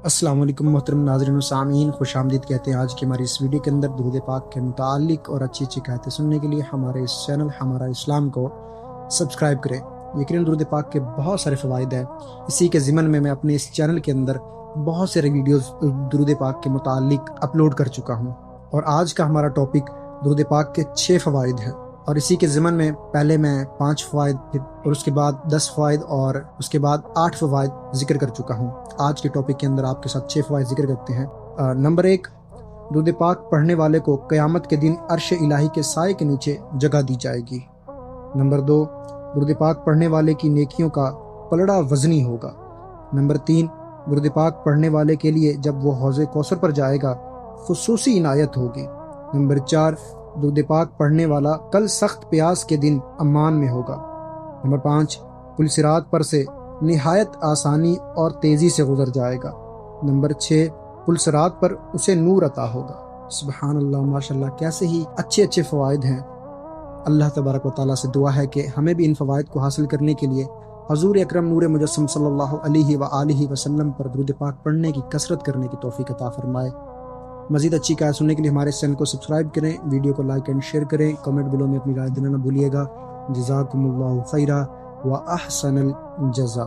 السلام علیکم محترم ناظرین و سامعین، خوش آمدید کہتے ہیں آج کی ہماری اس ویڈیو کے اندر درود پاک کے متعلق اور اچھی اچھی قحطیں سننے کے لیے ہمارے اس چینل ہمارا اسلام کو سبسکرائب کریں۔ یقیناً درود پاک کے بہت سارے فوائد ہیں، اسی کے ضمن میں اپنے اس چینل کے اندر بہت سارے ویڈیوز درود پاک کے متعلق اپلوڈ کر چکا ہوں، اور آج کا ہمارا ٹاپک درود پاک کے 6 فوائد ہیں، اور اسی کے ضمن میں پہلے میں 5 فوائد اور اس کے بعد 10 فوائد اور اس کے بعد 8 فوائد ذکر کر چکا ہوں۔ آج کے ٹاپک کے اندر آپ کے ساتھ 6 فوائد ذکر کرتے ہیں۔ نمبر 1، درود پاک پڑھنے والے کو قیامت کے دن عرش الہی کے سائے کے نیچے جگہ دی جائے گی۔ نمبر 2، درود پاک پڑھنے والے کی نیکیوں کا پلڑا وزنی ہوگا۔ نمبر 3، درود پاک پڑھنے والے کے لیے جب وہ حوض کوثر پر جائے گا خصوصی عنایت ہوگی۔ نمبر 4، درود پاک پڑھنے والا کل سخت پیاس کے دن امان میں ہوگا۔ نمبر 5، پل صراط پر سے نہایت آسانی اور تیزی سے گزر جائے گا۔ نمبر 6، پل صراط پر اسے نور عطا ہوگا۔ سبحان اللہ، ماشاءاللہ، کیسے ہی اچھے فوائد ہیں۔ اللہ تبارک و تعالیٰ سے دعا ہے کہ ہمیں بھی ان فوائد کو حاصل کرنے کے لیے حضور اکرم نور مجسم صلی اللہ علیہ وآلہ وسلم پر درود پاک پڑھنے کی کثرت کرنے کی توفیق عطا فرمائے۔ مزید اچھی قحط سننے کے لیے ہمارے چینل کو سبسکرائب کریں، ویڈیو کو لائک اینڈ شیئر کریں، کمنٹ بلو میں اپنی رائے دینا نہ بھولیے گا۔ جزاکم اللہ خیرا و احسن الجزا۔